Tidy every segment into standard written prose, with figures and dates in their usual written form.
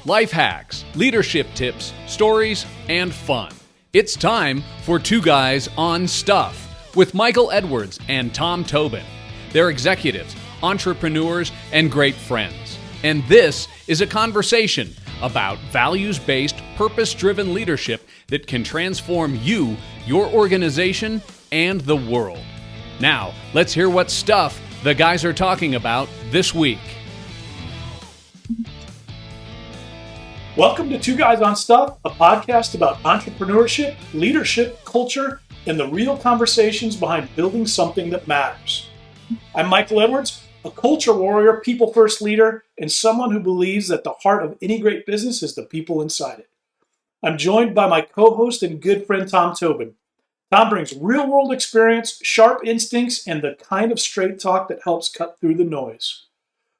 life hacks, leadership tips, stories, and fun. It's time for Two Guys on Stuff with Michael Edwards and Tom Tobin. They're executives, entrepreneurs, and great friends. And this is a conversation about values-based, purpose-driven leadership that can transform you, your organization, and the world. Now, let's hear what stuff the guys are talking about this week. Welcome to Two Guys on Stuff, a podcast about entrepreneurship, leadership, culture, and the real conversations behind building something that matters. I'm Michael Edwards, a culture warrior, people-first leader, and someone who believes that the heart of any great business is the people inside it. I'm joined by my co-host and good friend Tom Tobin. Tom brings real-world experience, sharp instincts, and the kind of straight talk that helps cut through the noise.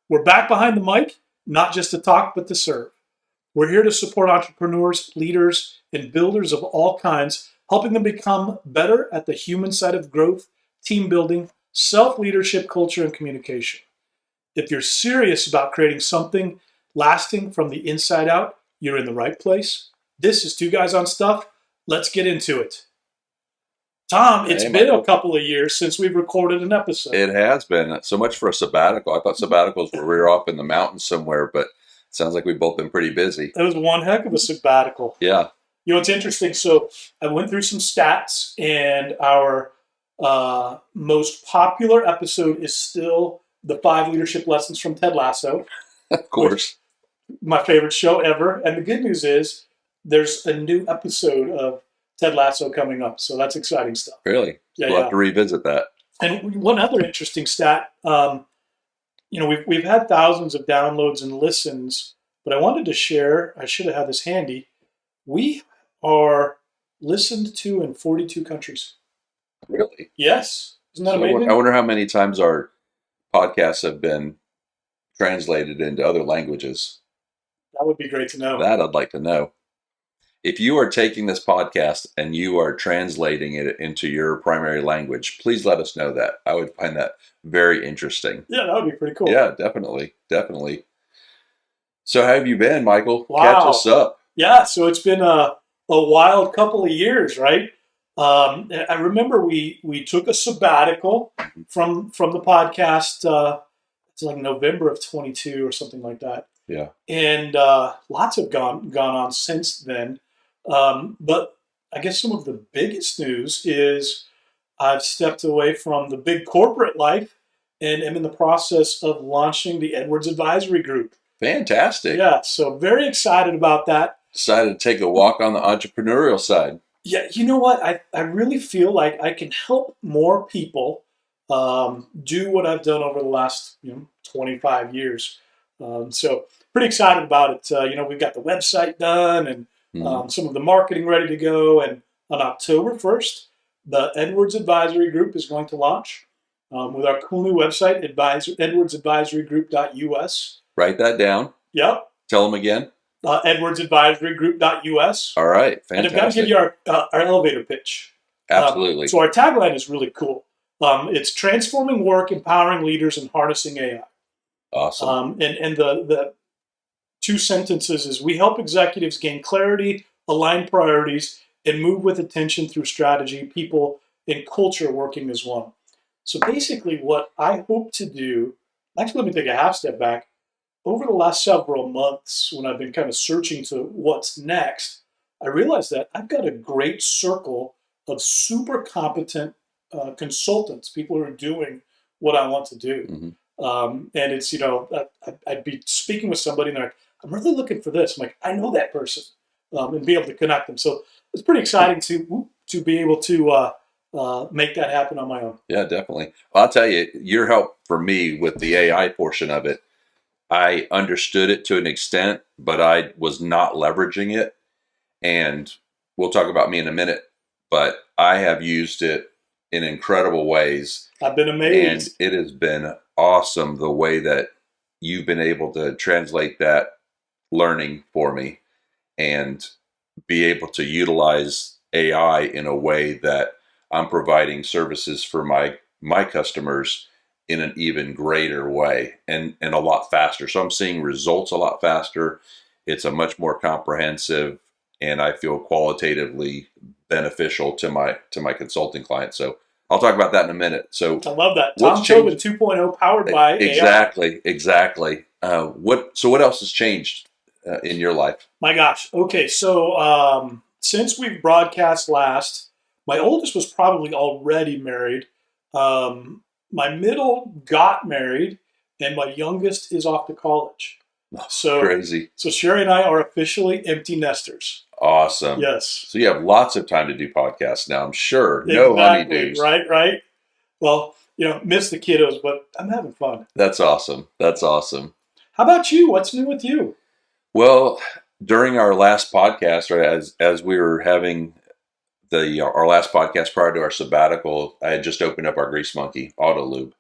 We're back behind the mic, not just to talk, but to serve. We're here to support entrepreneurs, leaders, and builders of all kinds, helping them become better at the human side of growth, team building, self-leadership, culture, and communication. If you're serious about creating something lasting from the inside out, you're in the right place. This is Two Guys on Stuff. Let's get into it. Tom, it's been a couple of years since we've recorded an episode. It has been. So much for a sabbatical. I thought sabbaticals were we were off in the mountains somewhere, but sounds like we've both been pretty busy. It was one heck of a sabbatical. Yeah. You know, it's interesting. So I went through some stats, and our most popular episode is still the 5 leadership lessons from Ted Lasso. Of course. My favorite show ever. And the good news is there's a new episode of Ted Lasso coming up. So that's exciting stuff. Really? Yeah, we'll have to revisit that. And one other interesting stat, we've had thousands of downloads and listens, but I wanted to share, I should have had this handy. We are listened to in 42 countries. Really? Yes. Isn't that amazing? I wonder how many times our podcasts have been translated into other languages. That would be great to know. That I'd like to know. If you are taking this podcast and you are translating it into your primary language, please let us know that. I would find that very interesting. Yeah, that would be pretty cool. Yeah, definitely. Definitely. So how have you been, Michael? Wow. Catch us up. Yeah, so it's been a wild couple of years, right? I remember we took a sabbatical from the podcast. It's like November of 22 or something like that. Yeah. And lots have gone on since then. But I guess some of the biggest news is I've stepped away from the big corporate life and am in the process of launching the Edwards Advisory Group. Fantastic. Yeah, so very excited about that. Decided to take a walk on the entrepreneurial side. Yeah, you know what? I really feel like I can help more people do what I've done over the last 25 years. So pretty excited about it. We've got the website done and some of the marketing ready to go. And on October 1st, the Edwards Advisory Group is going to launch with our cool new website, edwardsadvisorygroup.us. Write that down. Yep. Tell them again. edwardsadvisorygroup.us. All right. Fantastic. And I've got to give you our elevator pitch. Absolutely. So our tagline is really cool. It's transforming work, empowering leaders, and harnessing AI. Awesome. And the 2 sentences is we help executives gain clarity, align priorities, and move with attention through strategy, people, and culture working as one. So basically what I hope to do, actually let me take a half step back. Over the last several months, when I've been kind of searching to what's next, I realized that I've got a great circle of super competent consultants, people who are doing what I want to do. Mm-hmm. And it's, I'd be speaking with somebody and they're like, I'm really looking for this. I'm like, I know that person, and be able to connect them. So it's pretty exciting to be able to make that happen on my own. Yeah, definitely. Well, I'll tell you, your help for me with the AI portion of it, I understood it to an extent, but I was not leveraging it. And we'll talk about me in a minute, but I have used it in incredible ways. I've been amazed. And it has been awesome the way that you've been able to translate that learning for me and be able to utilize AI in a way that I'm providing services for my customers in an even greater way and a lot faster. So I'm seeing results a lot faster it's a much more comprehensive, and I feel qualitatively beneficial to my consulting clients. So I'll talk about that in a minute. So I love that. what's Tom Tobin changed? 2.0 powered by AI. Exactly. What else has changed in your life? My gosh. Okay, so since we broadcast last, my oldest was probably already married. My middle got married, and my youngest is off to college. So Crazy. So Sherry and I are officially empty nesters. Awesome. Yes. So you have lots of time to do podcasts now, I'm sure. No honeydews. Right. Well, miss the kiddos, but I'm having fun. That's awesome. How about you? What's new with you? Well, during our last podcast, right, as we were having our last podcast prior to our sabbatical, I had just opened up our Grease Monkey Auto Lube,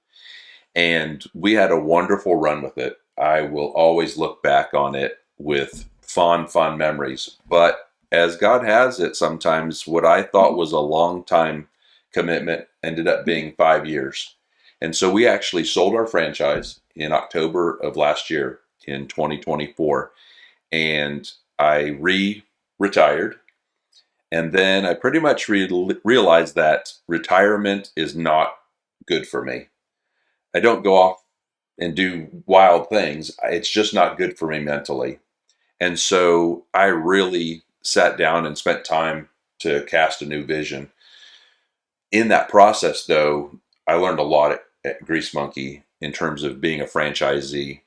and we had a wonderful run with it. I will always look back on it with fond memories. But as God has it, sometimes what I thought was a long time commitment ended up being 5 years. And so we actually sold our franchise in October of last year, in 2024. And I retired. And then I pretty much realized that retirement is not good for me. I don't go off and do wild things. It's just not good for me mentally. And so I really sat down and spent time to cast a new vision. In that process, though, I learned a lot at Grease Monkey in terms of being a franchisee.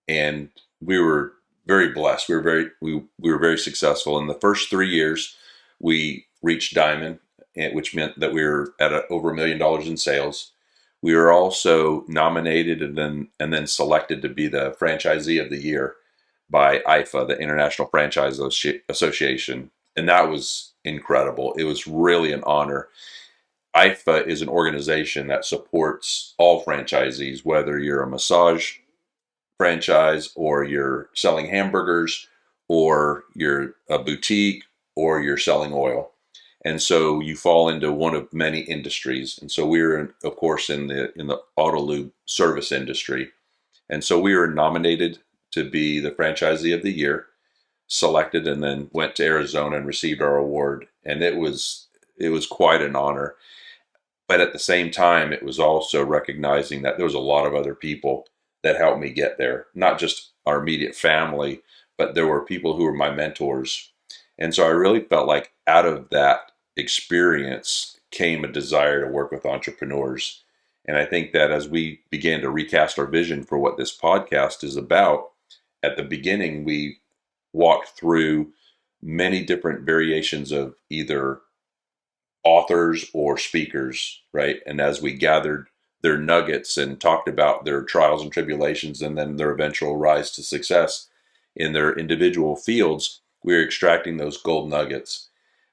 And we were very blessed. We were very successful. In the first 3 years, we reached Diamond, which meant that we were at over $1 million in sales. We were also nominated and then selected to be the franchisee of the year by IFA, the International Franchise Association. And that was incredible. It was really an honor. IFA is an organization that supports all franchisees, whether you're a massage franchise or you're selling hamburgers or you're a boutique or you're selling oil. And so you fall into one of many industries. And so we're, of course, in the auto lube service industry. And so we were nominated to be the franchisee of the year, selected, and then went to Arizona and received our award. And it was quite an honor. But at the same time, it was also recognizing that there was a lot of other people that helped me get there, not just our immediate family, but there were people who were my mentors. And so I really felt like out of that experience came a desire to work with entrepreneurs. And I think that as we began to recast our vision for what this podcast is about, at the beginning, we walked through many different variations of either authors or speakers, right? And as we gathered their nuggets and talked about their trials and tribulations and then their eventual rise to success in their individual fields, we were extracting those gold nuggets.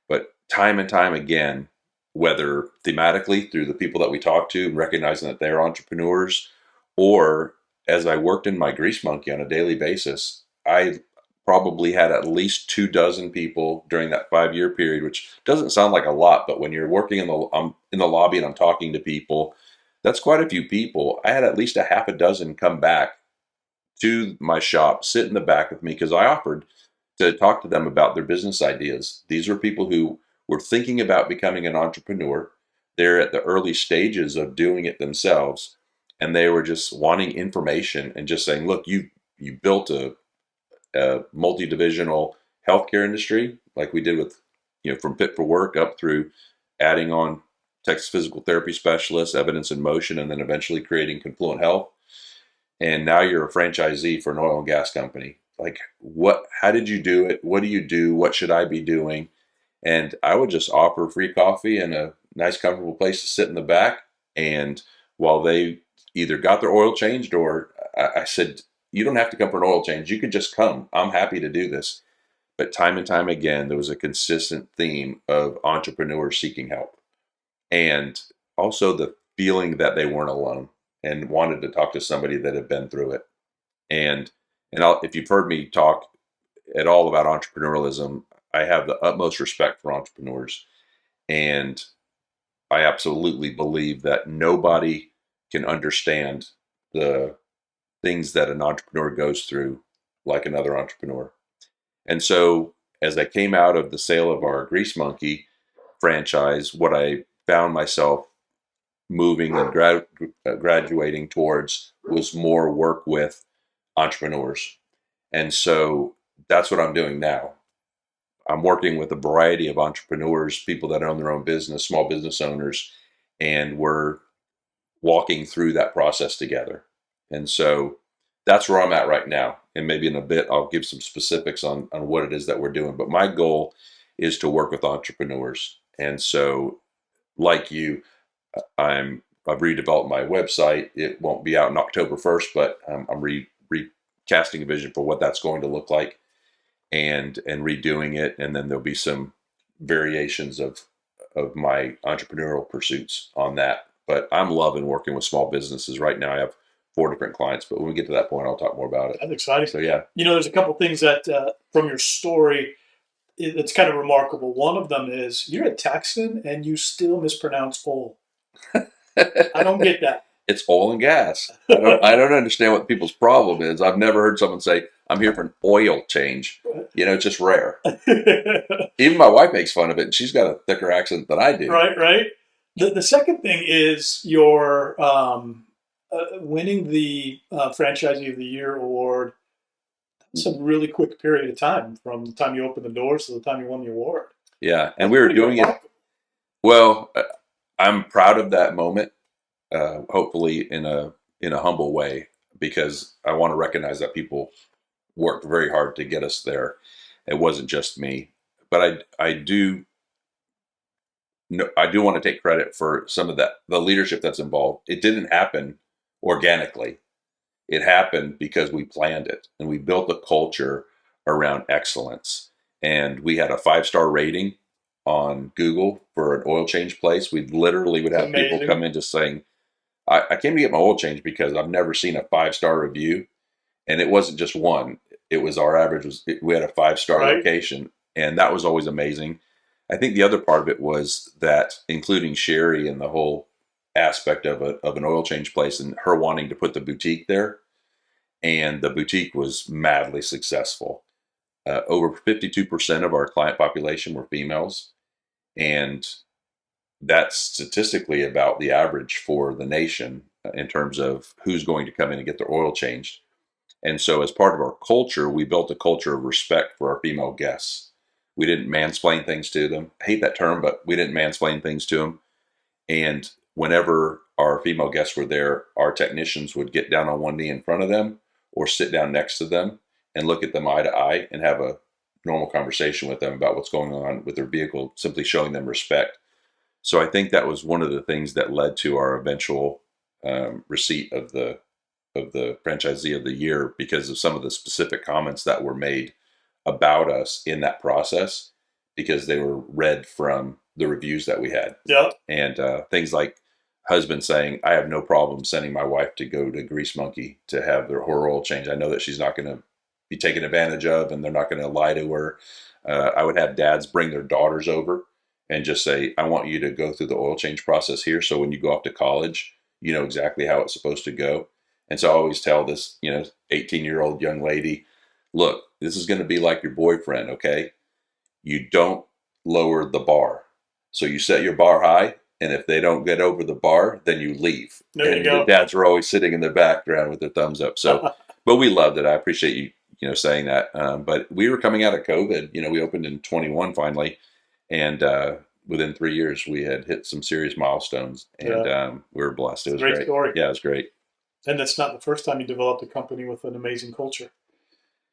But time and time again, whether thematically through the people that we talked to and recognizing that they're entrepreneurs, or as I worked in my Grease Monkey on a daily basis, I probably had at least 24 people during that 5-year period, which doesn't sound like a lot, but when you're working I'm in the lobby and I'm talking to people, that's quite a few people. I had at least a half a dozen come back to my shop, sit in the back with me, because I offered to talk to them about their business ideas. These were people who were thinking about becoming an entrepreneur. They're at the early stages of doing it themselves, and they were just wanting information and just saying, look, you built a multi-divisional healthcare industry like we did with, from Fit for Work up through adding on Texas physical therapy specialists, evidence in motion, and then eventually creating Confluent Health. And now you're a franchisee for an oil and gas company. Like, how did you do it? What do you do? What should I be doing? And I would just offer free coffee and a nice, comfortable place to sit in the back. And while they either got their oil changed, or I said, you don't have to come for an oil change. You could just come. I'm happy to do this. But time and time again, there was a consistent theme of entrepreneurs seeking help. And also the feeling that they weren't alone and wanted to talk to somebody that had been through it. And if you've heard me talk at all about entrepreneurialism, I have the utmost respect for entrepreneurs. And I absolutely believe that nobody can understand the things that an entrepreneur goes through like another entrepreneur. And so as I came out of the sale of our Grease Monkey franchise, what I found myself moving and graduating towards was more work with entrepreneurs. And so that's what I'm doing now. I'm working with a variety of entrepreneurs, people that own their own business, small business owners, and we're walking through that process together. And so that's where I'm at right now. And maybe in a bit, I'll give some specifics on what it is that we're doing. But my goal is to work with entrepreneurs. And so, like you, I've redeveloped my website. It won't be out in October 1st, but I'm recasting a vision for what that's going to look like, and redoing it. And then there'll be some variations of my entrepreneurial pursuits on that. But I'm loving working with small businesses right now. I have 4 different clients, but when we get to that point, I'll talk more about it. That's exciting. So yeah, There's a couple things that from your story it's kind of remarkable. One of them is you're a Texan and you still mispronounce oil. I don't get that. It's oil and gas. I don't understand what people's problem is. I've never heard someone say, "I'm here for an oil change." It's just rare. Even my wife makes fun of it, and she's got a thicker accent than I do. Right. The second thing is your winning the Franchisee of the Year award. It's a really quick period of time from the time you opened the doors to the time you won the award. Yeah, and we were doing it. Well, I'm proud of that moment. Hopefully in a humble way, because I want to recognize that people worked very hard to get us there. It wasn't just me, but I do want to take credit for some of the leadership that's involved. It didn't happen organically. It happened because we planned it and we built a culture around excellence. And we had a 5-star rating on Google for an oil change place. We literally would have people come in just saying, I came to get my oil change because I've never seen a 5-star review. And it wasn't just one. It was our average we had a 5-star location, and that was always amazing. I think the other part of it was that, including Sherry and the whole aspect of an oil change place and her wanting to put the boutique there, and the boutique was madly successful. Over 52% of our client population were females, and that's statistically about the average for the nation in terms of who's going to come in and get their oil changed. And so as part of our culture, we built a culture of respect for our female guests. We didn't mansplain things to them. I hate that term, but we didn't mansplain things to them. And whenever our female guests were there, our technicians would get down on one knee in front of them or sit down next to them and look at them eye to eye and have a normal conversation with them about what's going on with their vehicle, simply showing them respect. So I think that was one of the things that led to our eventual receipt of the Franchisee of the Year, because of some of the specific comments that were made about us in that process, because they were read from the reviews that we had. Yeah. And things like husband saying, "I have no problem sending my wife to go to Grease Monkey to have her oil change. I know that she's not going to be taken advantage of and they're not going to lie to her." I would have dads bring their daughters over and just say, "I want you to go through the oil change process here, so when you go off to college, you know exactly how it's supposed to go." And so I always tell this, 18-year-old young lady, "Look, this is going to be like your boyfriend, okay? You don't lower the bar. So you set your bar high, and if they don't get over the bar, then you leave." There you go. The dads are always sitting in the background with their thumbs up. So, but we loved it. I appreciate you, saying that. But we were coming out of COVID. We opened in 21 finally, and within 3 years, we had hit some serious milestones, and we were blessed. It was great. Story. Yeah, it was great. And that's not the first time you developed a company with an amazing culture.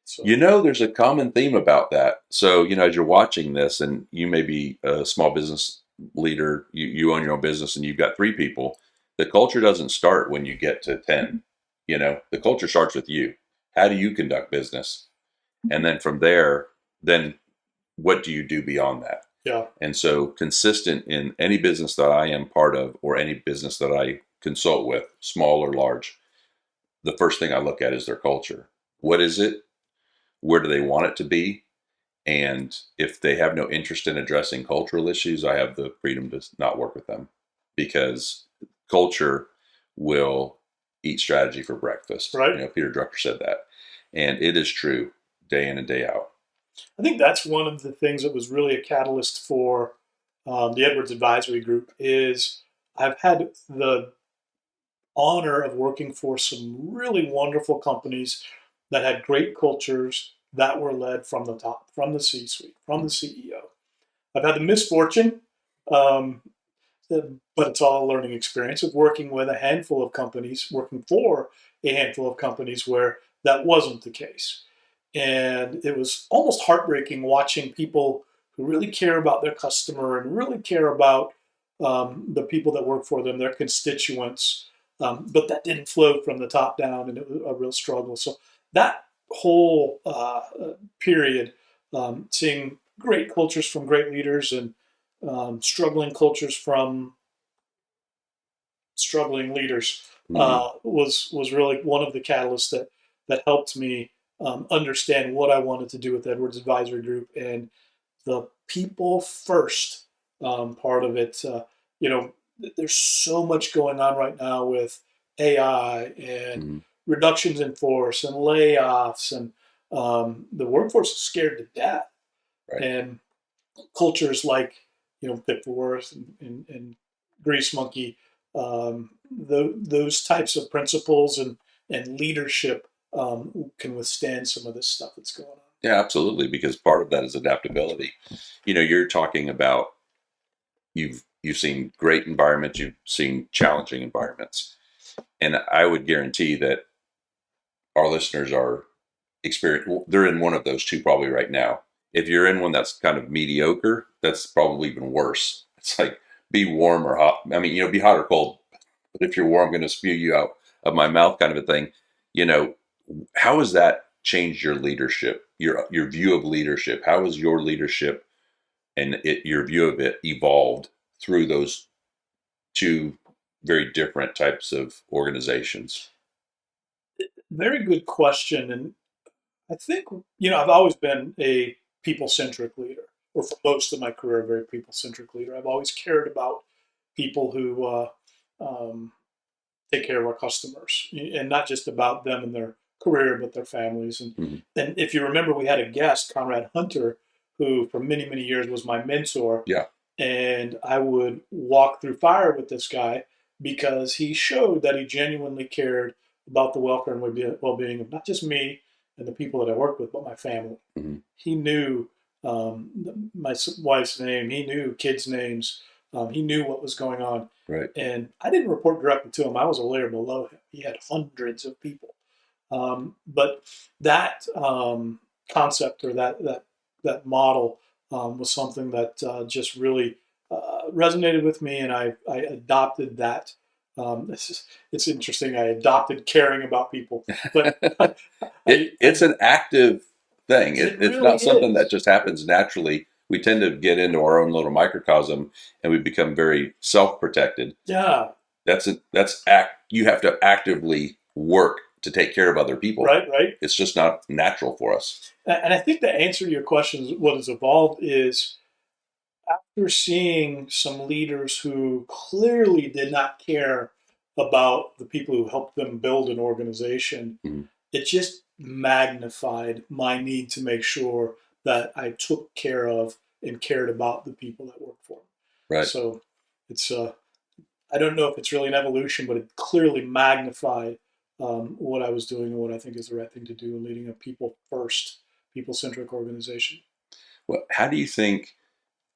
So. There's a common theme about that. So, as you're watching this, and you may be a small business leader, you own your own business and you've got 3 people, the culture doesn't start when you get to 10. The culture starts with you. How do you conduct business? And then from there, then what do you do beyond that? Yeah. And so consistent in any business that I am part of, or any business that I consult with, small or large, the first thing I look at is their culture. What is it? Where do they want it to be? And if they have no interest in addressing cultural issues, I have the freedom to not work with them, because culture will eat strategy for breakfast. Right. Peter Drucker said that. And it is true day in and day out. I think that's one of the things that was really a catalyst for the Edwards Advisory Group is I've had the honor of working for some really wonderful companies that had great cultures that were led from the top, from the C-suite, from the CEO. I've had the misfortune, um, but it's all a learning experience of working with a handful of companies, working for a handful of companies where that wasn't the case. And it was almost heartbreaking watching people who really care about their customer and really care about the people that work for them, their constituents. But that didn't flow from the top down, and it was a real struggle. So that whole period, seeing great cultures from great leaders and struggling cultures from struggling leaders was really one of the catalysts that helped me understand what I wanted to do with Edwards Advisory Group and the people first part of it. There's so much going on right now with AI and reductions in force and layoffs, and the workforce is scared to death. Right. And cultures like Fit for Worth and Grease Monkey, those types of principles and leadership can withstand some of this stuff that's going on. Yeah, absolutely. Because part of that is adaptability. You're talking about you've seen great environments, you've seen challenging environments, and I would guarantee that our listeners are they're in one of those two probably right now. If you're in one that's kind of mediocre, that's probably even worse. It's like be warm or hot. I mean, be hot or cold. But if you're warm, I'm going to spew you out of my mouth, kind of a thing. How has that changed your leadership, your view of leadership? How has your leadership and your view of it evolved through those two very different types of organizations? Very good question. And I think, I've always been a people-centric leader, or for most of my career, a very people-centric leader. I've always cared about people who take care of our customers, and not just about them and their career, but their families. And if you remember, we had a guest, Conrad Hunter, who for many, many years was my mentor. Yeah. And I would walk through fire with this guy because he showed that he genuinely cared about the welfare and well-being of not just me and the people that I work with, but my family. He knew my wife's name. He knew kids' names. He knew what was going on. Right. And I didn't report directly to him. I was a layer below him. He had hundreds of people. But that concept or that model was something that just really resonated with me, and I adopted that. It's interesting. I adopted caring about people, but it's an active thing. It's really not something is. that just happens naturally. We tend to get into our own little microcosm, and we become very self-protected. Yeah, you have to actively work to take care of other people. Right. It's just not natural for us. And I think the answer to your question is what has evolved is after seeing some leaders who clearly did not care about the people who helped them build an organization, it just magnified my need to make sure that I took care of and cared about the people that work for me. Right. So it's I don't know if it's really an evolution, but it clearly magnified what I was doing and what I think is the right thing to do in leading a people-first, people-centric organization. Well, how do you think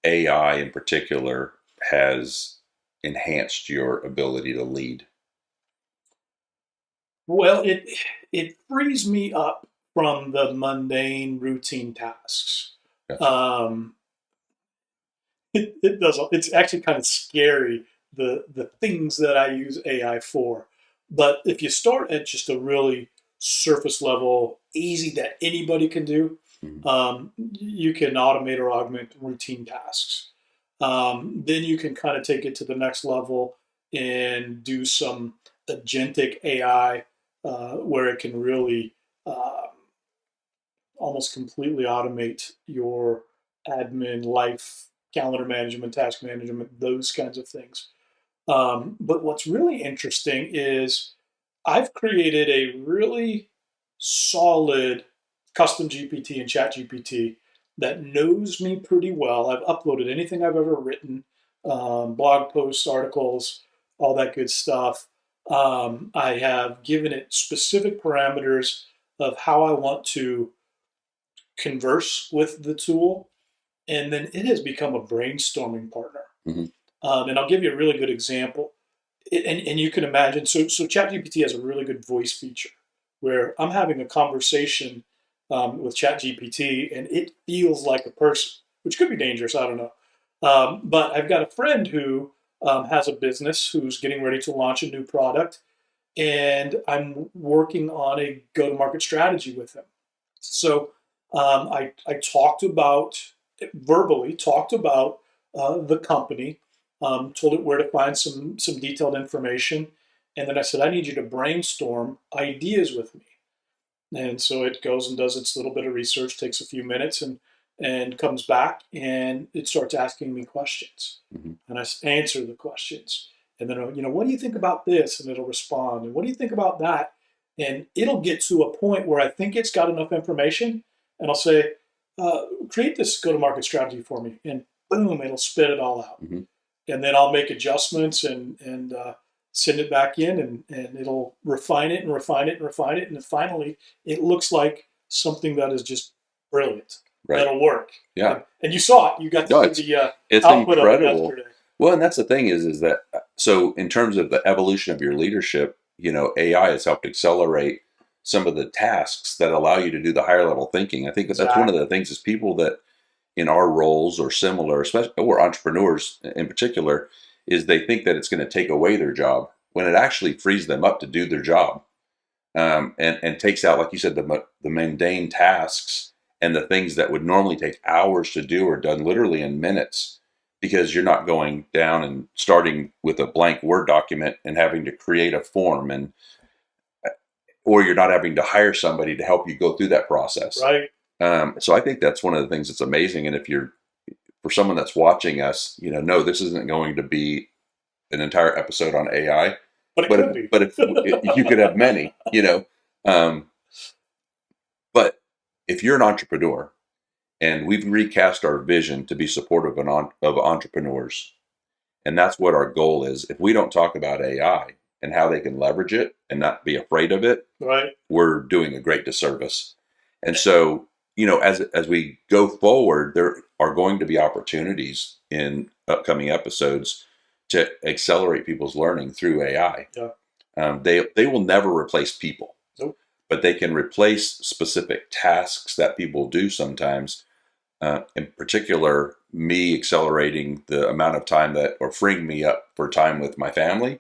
AI in particular has enhanced your ability to lead? Well, it frees me up from the mundane, routine tasks. Gotcha. It does. It's actually kind of scary the things that I use AI for. But if you start at just a really surface level, easy that anybody can do, you can automate or augment routine tasks. Then you can kind of take it to the next level and do some agentic AI where it can really almost completely automate your admin, life, calendar management, task management, those kinds of things. But what's really interesting is I've created a really solid custom GPT and chat GPT that knows me pretty well. I've uploaded anything I've ever written, blog posts, articles, all that good stuff. I have given it specific parameters of how I want to converse with the tool, and then it has become a brainstorming partner. Mm-hmm. And I'll give you a really good example. And you can imagine, so ChatGPT has a really good voice feature where I'm having a conversation with ChatGPT, and it feels like a person, which could be dangerous. I don't know. But I've got a friend who has a business who's getting ready to launch a new product, and I'm working on a go-to-market strategy with him. So I talked about, verbally talked about the company, told it where to find some detailed information, and then I said, I need you to brainstorm ideas with me. And so it goes and does its little bit of research, takes a few minutes, and comes back, and it starts asking me questions, Mm-hmm. and I answer the questions, and then what do you think about this? And it'll respond, and what do you think about that? And it'll get to a point where I think it's got enough information, and I'll say, create this go-to-market strategy for me, and boom, it'll spit it all out. Mm-hmm. And then I'll make adjustments and send it back in, and it'll refine it and refine it and refine it, and then finally it looks like something that is just brilliant. Right. That'll work. Yeah. And you saw it. You got to see the it's output incredible. of it yesterday. Well, and that's the thing is that so in terms of the evolution of your leadership, AI has helped accelerate some of the tasks that allow you to do the higher level thinking. I think that's one of the things is people that in our roles or similar, especially or entrepreneurs in particular, is they think that it's going to take away their job when it actually frees them up to do their job, and takes out, like you said, the mundane tasks and the things that would normally take hours to do are done literally in minutes, because you're not going down and starting with a blank Word document and having to create a form, or you're not having to hire somebody to help you go through that process. Right. So I think that's one of the things that's amazing. And if for someone that's watching us, no, this isn't going to be an entire episode on AI, but it could be. But if you could have many, but if you're an entrepreneur, and we've recast our vision to be supportive of entrepreneurs, and that's what our goal is. If we don't talk about AI and how they can leverage it and not be afraid of it, right, we're doing a great disservice. And so, as we go forward, there are going to be opportunities in upcoming episodes to accelerate people's learning through AI. Yeah. They will never replace people, Nope. but they can replace specific tasks that people do sometimes. In particular, me accelerating the amount of time or freeing me up for time with my family,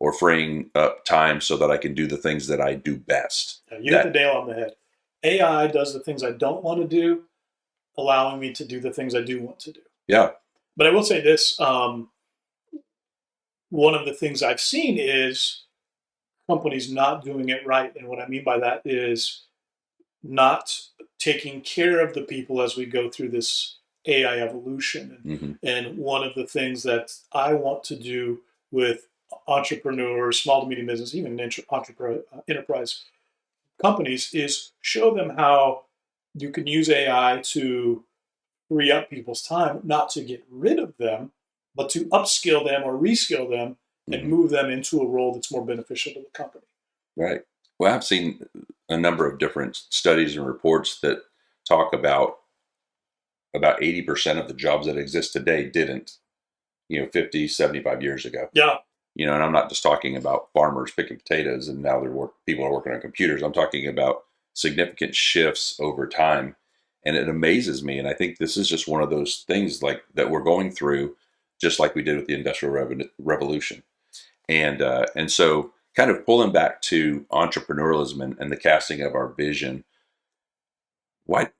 or freeing up time so that I can do the things that I do best. Yeah, you hit the nail on the head. AI does the things I don't want to do, allowing me to do the things I do want to do. Yeah. But I will say this, one of the things I've seen is companies not doing it right. And what I mean by that is not taking care of the people as we go through this AI evolution. Mm-hmm. And one of the things that I want to do with entrepreneurs, small to medium business, even enterprise companies, is show them how you can use AI to free up people's time, not to get rid of them, but to upskill them or reskill them and Mm-hmm. move them into a role that's more beneficial to the company. Right. Well, I've seen a number of different studies and reports that talk about 80% of the jobs that exist today didn't, 50, 75 years ago. Yeah. And I'm not just talking about farmers picking potatoes and now people are working on computers. I'm talking about significant shifts over time. And it amazes me. And I think this is just one of those things like that we're going through, just like we did with the Industrial Revolution. And so kind of pulling back to entrepreneurialism and the casting of our vision. Why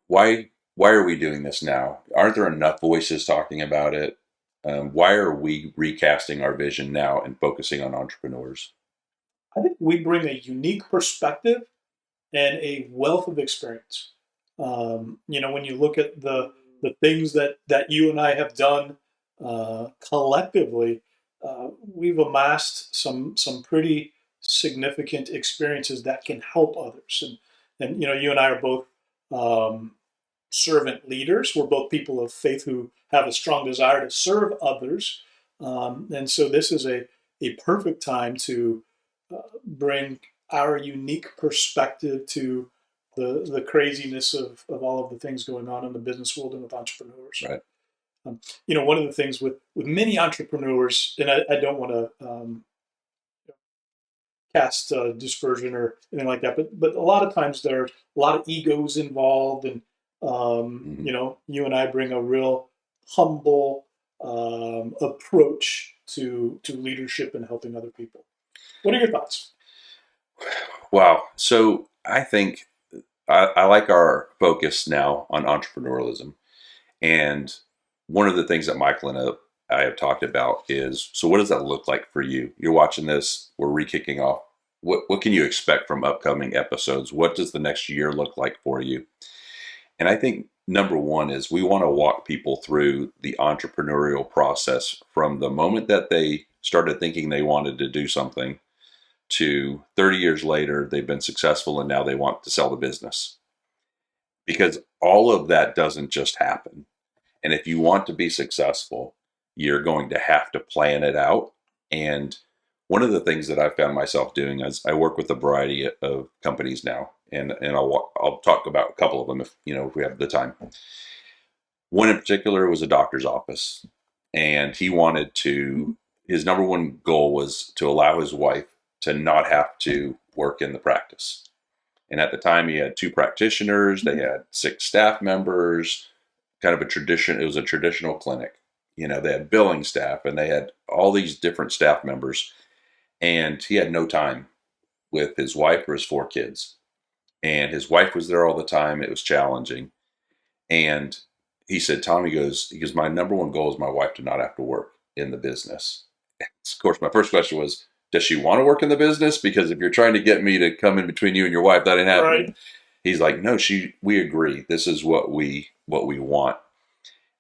are we doing this now? Aren't there enough voices talking about it? Why are we recasting our vision now and focusing on entrepreneurs? I think we bring a unique perspective and a wealth of experience. When you look at the things that you and I have done collectively, we've amassed some pretty significant experiences that can help others. And you and I are both servant leaders. We're both people of faith who have a strong desire to serve others. And so this is a perfect time to bring our unique perspective to the craziness of all of the things going on in the business world and with entrepreneurs. Right. One of the things with many entrepreneurs, and I don't want to cast dispersion or anything like that, but a lot of times there's a lot of egos involved, and you and I bring a real humble approach to leadership and helping other people. What are your thoughts? Wow. So I think I like our focus now on entrepreneurialism. And one of the things that Michael and I have talked about is, so what does that look like for you? You're watching this, we're re-kicking off. What can you expect from upcoming episodes? What does the next year look like for you? And I think number one is we want to walk people through the entrepreneurial process from the moment that they started thinking they wanted to do something to 30 years later, they've been successful and now they want to sell the business. Because all of that doesn't just happen. And if you want to be successful, you're going to have to plan it out. And one of the things that I've found myself doing is I work with a variety of companies now, and I'll talk about a couple of them if we have the time. One in particular was a doctor's office, and he wanted to. His number one goal was to allow his wife to not have to work in the practice. And at the time, he had 2 practitioners. They had 6 staff members. Kind of a tradition. It was a traditional clinic. They had billing staff, and they had all these different staff members. And he had no time with his wife or his 4 kids. And his wife was there all the time. It was challenging. And he said, Tom, he goes, my number one goal is my wife to not have to work in the business. Of course, my first question was, does she want to work in the business? Because if you're trying to get me to come in between you and your wife, that ain't happening. Right. He's like, no, we agree. This is what we want.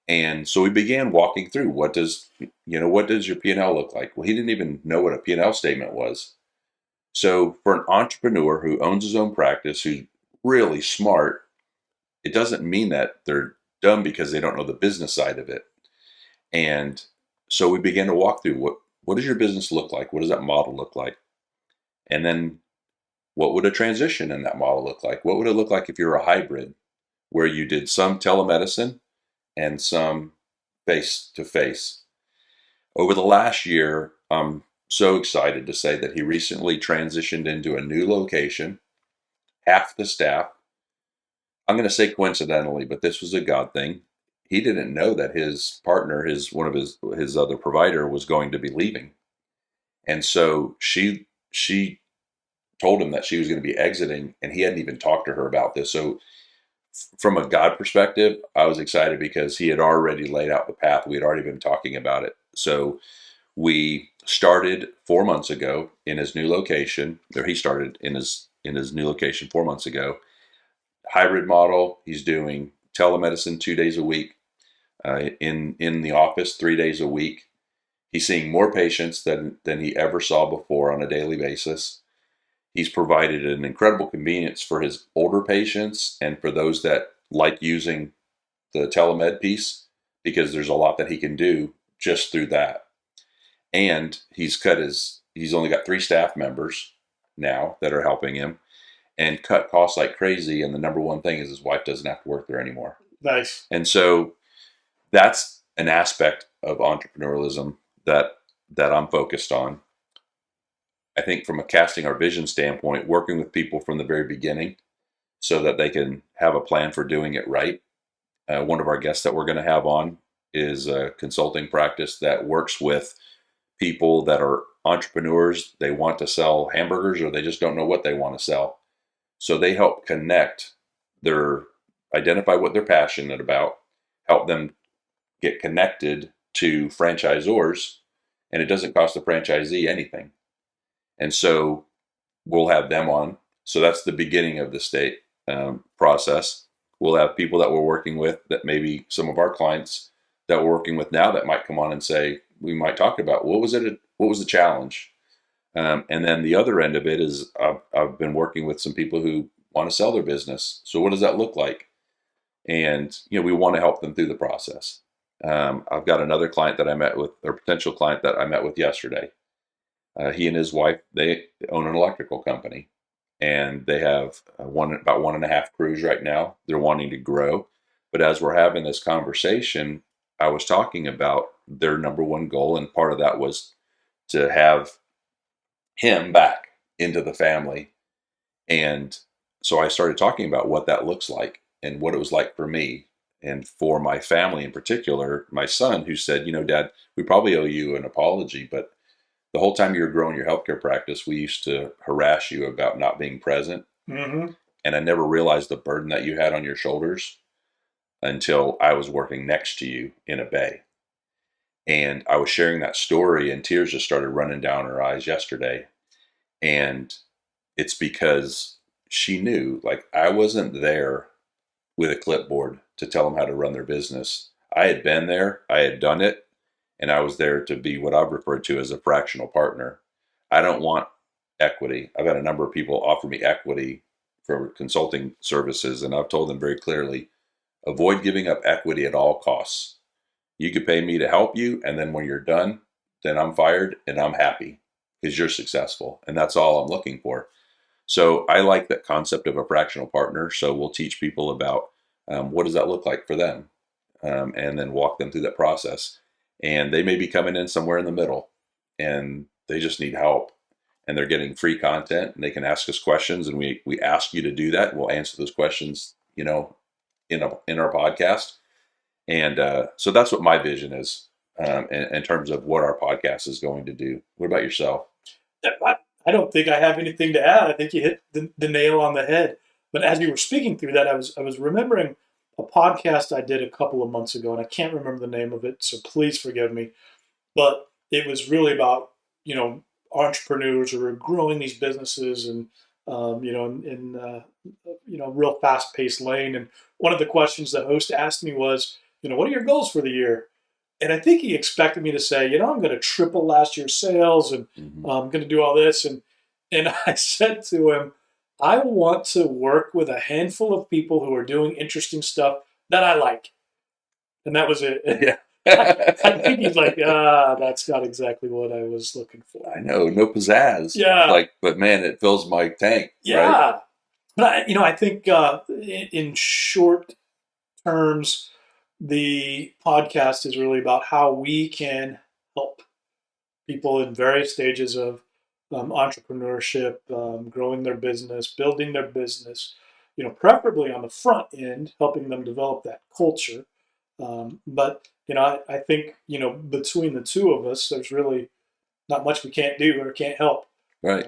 And so we began walking through what does your P&L look like? Well, he didn't even know what a P&L statement was. So for an entrepreneur who owns his own practice, who's really smart, it doesn't mean that they're dumb because they don't know the business side of it. And so we began to walk through what does your business look like? What does that model look like? And then what would a transition in that model look like? What would it look like if you're a hybrid where you did some telemedicine and some face-to-face? Over the last year, I'm so excited to say that he recently transitioned into a new location, half the staff. I'm going to say coincidentally, but this was a God thing. He didn't know that his partner, one of his other provider, was going to be leaving. And so she told him that she was going to be exiting, and he hadn't even talked to her about this. So from a God perspective, I was excited because he had already laid out the path. We had already been talking about it. So we started 4 months ago in his new location, or he started in his new location 4 months ago. Hybrid model. He's doing telemedicine 2 days a week, in the office 3 days a week. He's seeing more patients than he ever saw before on a daily basis. He's provided an incredible convenience for his older patients and for those that like using the telemed piece, because there's a lot that he can do just through that. And he's only got 3 staff members now that are helping him, and cut costs like crazy. And the number one thing is his wife doesn't have to work there anymore. Nice. And so that's an aspect of entrepreneurialism that I'm focused on. I think from a casting our vision standpoint, working with people from the very beginning so that they can have a plan for doing it right. One of our guests that we're going to have on is a consulting practice that works with people that are entrepreneurs. They want to sell hamburgers, or they just don't know what they want to sell. So they help identify what they're passionate about, help them get connected to franchisors, and it doesn't cost the franchisee anything. And so we'll have them on. So that's the beginning of the state process. We'll have people that we're working with, that maybe some of our clients that we're working with now, that might come on and say, we might talk about what was the challenge. And then the other end of it is I've been working with some people who want to sell their business. So what does that look like? And, we want to help them through the process. I've got another client that I met with, or potential client that I met with yesterday. He and his wife, they own an electrical company, and they have about 1.5 crews right now. They're wanting to grow. But as we're having this conversation, I was talking about their number one goal, and part of that was to have him back into the family. And so I started talking about what that looks like and what it was like for me and for my family in particular. My son, who said, Dad, we probably owe you an apology, but the whole time you were growing your healthcare practice, we used to harass you about not being present. Mm-hmm. And I never realized the burden that you had on your shoulders until I was working next to you in a bay. And I was sharing that story, and tears just started running down her eyes yesterday. And it's because she knew, like, I wasn't there with a clipboard to tell them how to run their business. I had been there, I had done it, and I was there to be what I've referred to as a fractional partner. I don't want equity. I've had a number of people offer me equity for consulting services, and I've told them very clearly, avoid giving up equity at all costs. You could pay me to help you, and then when you're done, then I'm fired and I'm happy because you're successful, and that's all I'm looking for. So I like that concept of a fractional partner. So we'll teach people about what does that look like for them, and then walk them through that process. And they may be coming in somewhere in the middle, and they just need help, and they're getting free content, and they can ask us questions, and we ask you to do that. We'll answer those questions, in our podcast. And so that's what my vision is in terms of what our podcast is going to do. What about yourself? I don't think I have anything to add. I think you hit the nail on the head. But as you were speaking through that, I was remembering a podcast I did a couple of months ago, and I can't remember the name of it, so please forgive me. But it was really about, entrepreneurs who are growing these businesses and, in real fast-paced lane. And one of the questions the host asked me was, what are your goals for the year? And I think he expected me to say, I'm going to triple last year's sales, and I'm going to do all this. And I said to him, I want to work with a handful of people who are doing interesting stuff that I like. And that was it. Yeah. I think he's like, that's not exactly what I was looking for. I know, no pizzazz. Yeah. But man, it fills my tank. Yeah. Right? But I think in short terms, the podcast is really about how we can help people in various stages of entrepreneurship, growing their business, building their business, preferably on the front end, helping them develop that culture. But I think, between the two of us, there's really not much we can't do or can't help. Right.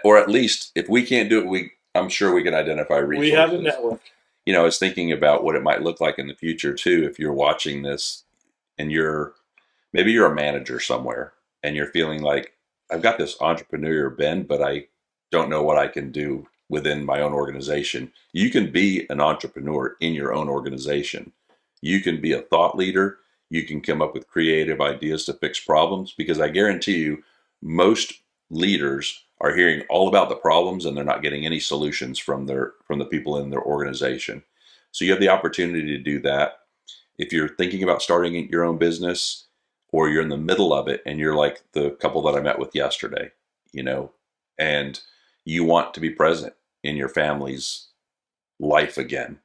Or at least if we can't do it, I'm sure we can identify resources. We have a network. I was thinking about what it might look like in the future too. If you're watching this and maybe you're a manager somewhere and you're feeling like, I've got this entrepreneur bend, but I don't know what I can do within my own organization. You can be an entrepreneur in your own organization. You can be a thought leader. You can come up with creative ideas to fix problems, because I guarantee you most leaders are hearing all about the problems and they're not getting any solutions from the people in their organization. So you have the opportunity to do that. If you're thinking about starting your own business, or you're in the middle of it and you're like the couple that I met with yesterday, and you want to be present in your family's life again,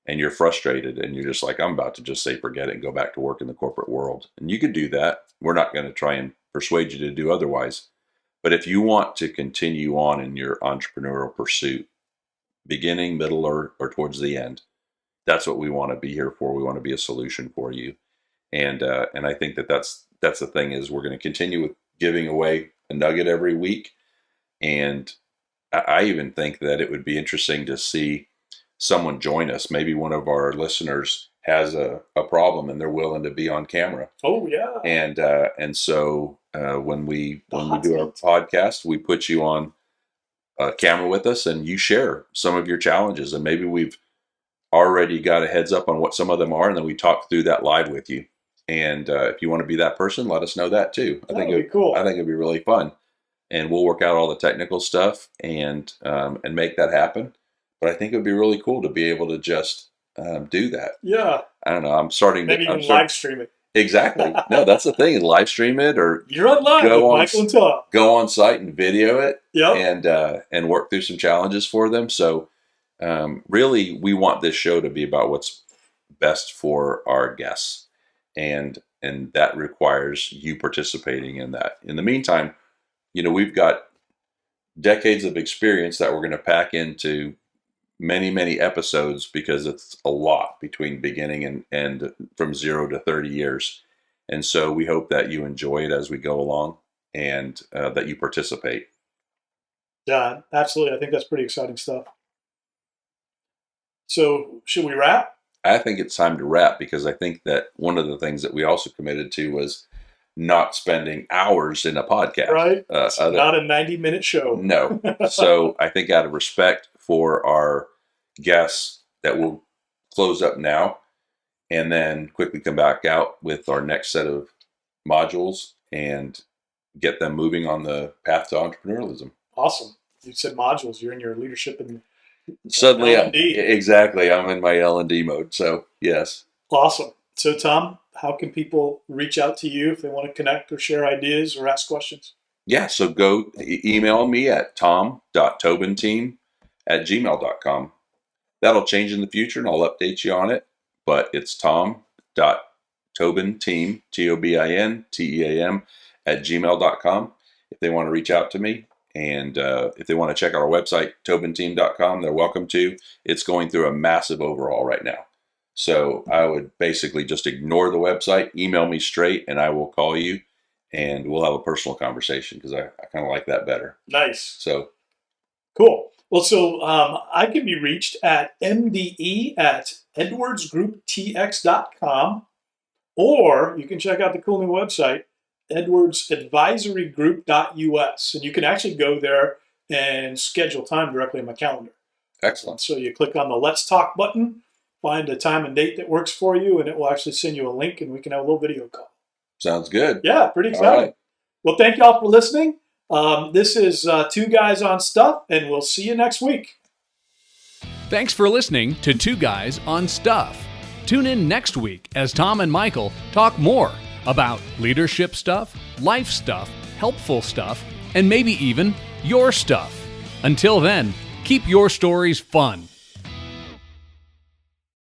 and you're frustrated and you're just like, I'm about to just say forget it and go back to work in the corporate world. And you could do that. We're not going to try and persuade you to do otherwise. But if you want to continue on in your entrepreneurial pursuit, beginning, middle, or towards the end, that's what we want to be here for. We want to be a solution for you. And I think that's the thing, is we're going to continue with giving away a nugget every week. And I even think that it would be interesting to see someone join us. Maybe one of our listeners has a problem and they're willing to be on camera. Oh yeah. And so when we do our podcast, we put you on camera with us and you share some of your challenges. And maybe we've already got a heads up on what some of them are, and then we talk through that live with you. And if you want to be that person, let us know that too. I think it'd be cool. I think it'd be really fun, and we'll work out all the technical stuff and make that happen. But I think it'd be really cool to be able to just do that. Yeah. I don't know. I'm starting Maybe to you can live stream it. Exactly. No, that's the thing. Live stream it, or You're on live with Michael and Tom. Go on site and video it. Yep. And work through some challenges for them. So really, we want this show to be about what's best for our guests, and that requires you participating in that. In the meantime, we've got decades of experience that we're going to pack into many, many episodes, because it's a lot between beginning and from 0 to 30 years. And so we hope that you enjoy it as we go along, and that you participate. Yeah, absolutely. I think that's pretty exciting stuff. So should we wrap? I think it's time to wrap, because I think that one of the things that we also committed to was not spending hours in a podcast. Right. It's not a 90-minute show. No. So I think out of respect for our guests, that we'll close up now and then quickly come back out with our next set of modules and get them moving on the path to entrepreneurialism. Awesome. You said modules. You're in your leadership and suddenly L&D. Exactly. I'm in my L&D mode. So yes. Awesome. So Tom, how can people reach out to you if they want to connect or share ideas or ask questions? Yeah. So go email me at tom.tobinteam@gmail.com. That'll change in the future, and I'll update you on it. But it's tom.tobinteam, TOBINTEAM, @gmail.com if they want to reach out to me. And if they want to check out our website, tobinteam.com, they're welcome to. It's going through a massive overhaul right now. So I would basically just ignore the website, email me straight, and I will call you, and we'll have a personal conversation, because I kind of like that better. Nice. So cool. Well, so I can be reached at mde@edwardsgrouptx.com, or you can check out the cool new website, edwardsadvisorygroup.us, and you can actually go there and schedule time directly in my calendar. Excellent. So you click on the Let's Talk button, find a time and date that works for you, and it will actually send you a link, and we can have a little video call. Sounds good. Yeah, pretty exciting. All right. Well, thank y'all for listening. This is Two Guys on Stuff, and we'll see you next week. Thanks for listening to Two Guys on Stuff. Tune in next week as Tom and Michael talk more about leadership stuff, life stuff, helpful stuff, and maybe even your stuff. Until then, keep your stories fun